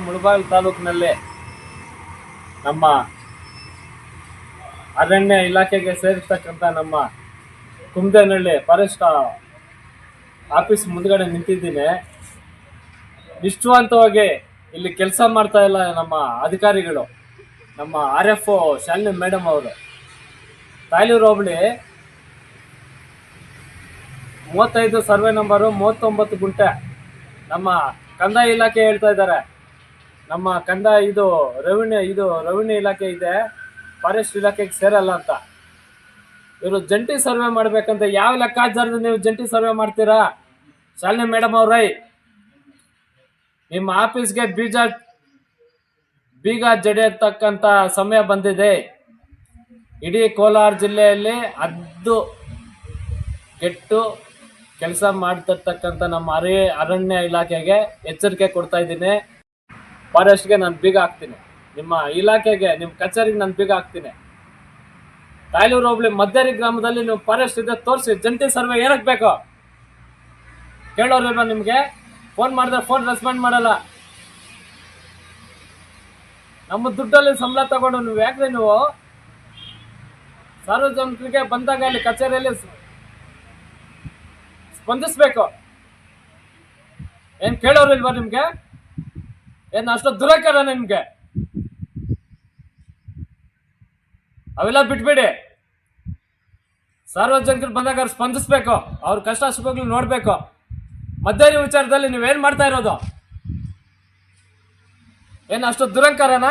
ಮುಳಬಾಗಿಲು ತಾಲೂಕಿನಲ್ಲಿ ನಮ್ಮ ಅರಣ್ಯ ಇಲಾಖೆಗೆ ಸೇರಿರ್ತಕ್ಕಂಥ ನಮ್ಮ ಕುಂದೇನಹಳ್ಳಿ ಫಾರೆಸ್ಟ್ ಆಫೀಸ್ ಮುಂದ್ಗಡೆ ನಿಂತಿದ್ದೀನಿ. ನಿಷ್ಠಾವಂತವಾಗಿ ಇಲ್ಲಿ ಕೆಲಸ ಮಾಡ್ತಾ ಇಲ್ಲ ನಮ್ಮ ಅಧಿಕಾರಿಗಳು. ನಮ್ಮ RF ಶಾಲಿನಿ ಮೇಡಮ್ ಅವರು ತಾಯ್ಲೂರು ಹೋಬಳಿ 35 ಸರ್ವೆ ನಂಬರು 39 ಗುಂಟೆ ನಮ್ಮ ಕಂದಾಯ ಇಲಾಖೆ ಹೇಳ್ತಾ ಇದ್ದಾರೆ. ನಮ್ಮ ಕಂದಾಯ ಇದು ರೆವಿನ್ಯೂ ಇಲಾಖೆ ಇದೆ, ಫಾರೆಸ್ಟ್ ಇಲಾಖೆಗೆ ಸೇರಲ್ಲ ಅಂತ. ಇವರು ಜಂಟಿ ಸರ್ವೆ ಮಾಡ್ಬೇಕಂತ ಯಾವ ಲೆಕ್ಕಾಚಾರದ ನೀವು ಜಂಟಿ ಸರ್ವೆ ಮಾಡ್ತೀರಾ? ಶಾಲಿನಿ ಮೇಡಮ್ ಅವ್ರೈ, ನಿಮ್ಮ ಆಫೀಸ್ಗೆ ಬೀಗ ಜಡಿಯತಕ್ಕಂಥ ಸಮಯ ಬಂದಿದೆ. ಇಡೀ ಕೋಲಾರ ಜಿಲ್ಲೆಯಲ್ಲಿ ಅದ್ದು ಕೆಟ್ಟು ಕೆಲಸ ಮಾಡ್ತಿರ್ತಕ್ಕಂಥ ನಮ್ಮ ಅರಣ್ಯ ಇಲಾಖೆಗೆ ಎಚ್ಚರಿಕೆ ಕೊಡ್ತಾ ಇದ್ದೀನಿ. ಫಾರೆಸ್ಟ್ಗೆ ನಾನು ಬೀಗ ಹಾಕ್ತೀನಿ, ನಿಮ್ಮ ಇಲಾಖೆಗೆ ನಿಮ್ಮ ಕಚೇರಿಗೆ ನಾನು ಬೀಗ ಹಾಕ್ತೀನಿ. ತಾಯ್ಲೂರು ಹೋಬಳಿ ಮದ್ದೇರಿ ಗ್ರಾಮದಲ್ಲಿ ನೀವು ಫಾರೆಸ್ಟ್ ಇದೆ ತೋರಿಸಿ, ಜಂಟಿ ಸರ್ವೆ ಏನಕ್ಕೆ ಬೇಕು ಕೇಳೋರಿಲ್ವಾ? ನಿಮಗೆ ಫೋನ್ ಮಾಡಿದ್ರೆ ಫೋನ್ ರೆಸ್ಪಾಂಡ್ ಮಾಡಲ್ಲ. ನಮ್ಮ ದುಡ್ಡಲ್ಲಿ ಸಂಬಳ ತಗೊಂಡು ನೀವು ಯಾಕ್ರಿ ನೀವು ಸಾರ್ವಜನಿಕರಿಗೆ ಬಂದಾಗ ಅಲ್ಲಿ ಕಚೇರಿಯಲ್ಲಿ ಸ್ಪಂದಿಸ್ಬೇಕು? ಏನ್ ಕೇಳೋರಿಲ್ವಾ ನಿಮ್ಗೆ? ಏನ್ ಅಷ್ಟು ದುರಕರ ನಿಮ್ಗೆ? ಅವೆಲ್ಲ ಬಿಟ್ಬಿಡಿ. ಸಾರ್ವಜನಿಕರು ಬಂದಾಗ ಸ್ಪಂದಿಸ್ಬೇಕು, ಅವ್ರ ಕಷ್ಟ ಸುಖಗಳು ನೋಡ್ಬೇಕು. ಮದ್ದೇರಿ ವಿಚಾರದಲ್ಲಿ ನೀವೇನ್ ಮಾಡ್ತಾ ಇರೋದು? ಏನು ಅಷ್ಟು ದುರಂಕಾರನ?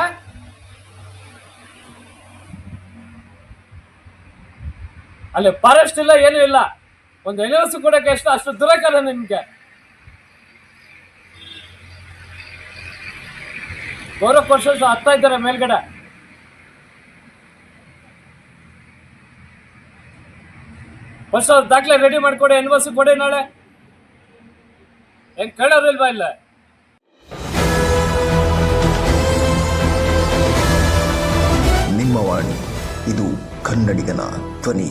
ಅಲ್ಲಿ ಫಾರೆಸ್ಟ್ ಇಲ್ಲ, ಏನೂ ಇಲ್ಲ, ಒಂದು ಎನಿವರ್ಸಿ ಕೊಡಕ್ಕೆ ಅಷ್ಟು ದುರಂಕಾರ ನಿಮ್ಗೆ? ಗೌರವ ಕೊಡ್ಸೋದು ಹತ್ತಾ ಇದ್ದಾರೆ ಮೇಲ್ಗಡೆ. ಫಸ್ಟ್ ಅವ್ರ ದಾಖಲೆ ರೆಡಿ ಮಾಡ್ಕೊಡಿ, ಎನಿವರ್ಸಿ ಕೊಡಿ ನಾಳೆ. ಹೆಂಗ್ ಕೇಳೋರಿಲ್ವಾ ಇಲ್ಲ? ನಿಮ್ಮ ವಾಣಿ, ಇದು ಕನ್ನಡಿಗನ ಧ್ವನಿ.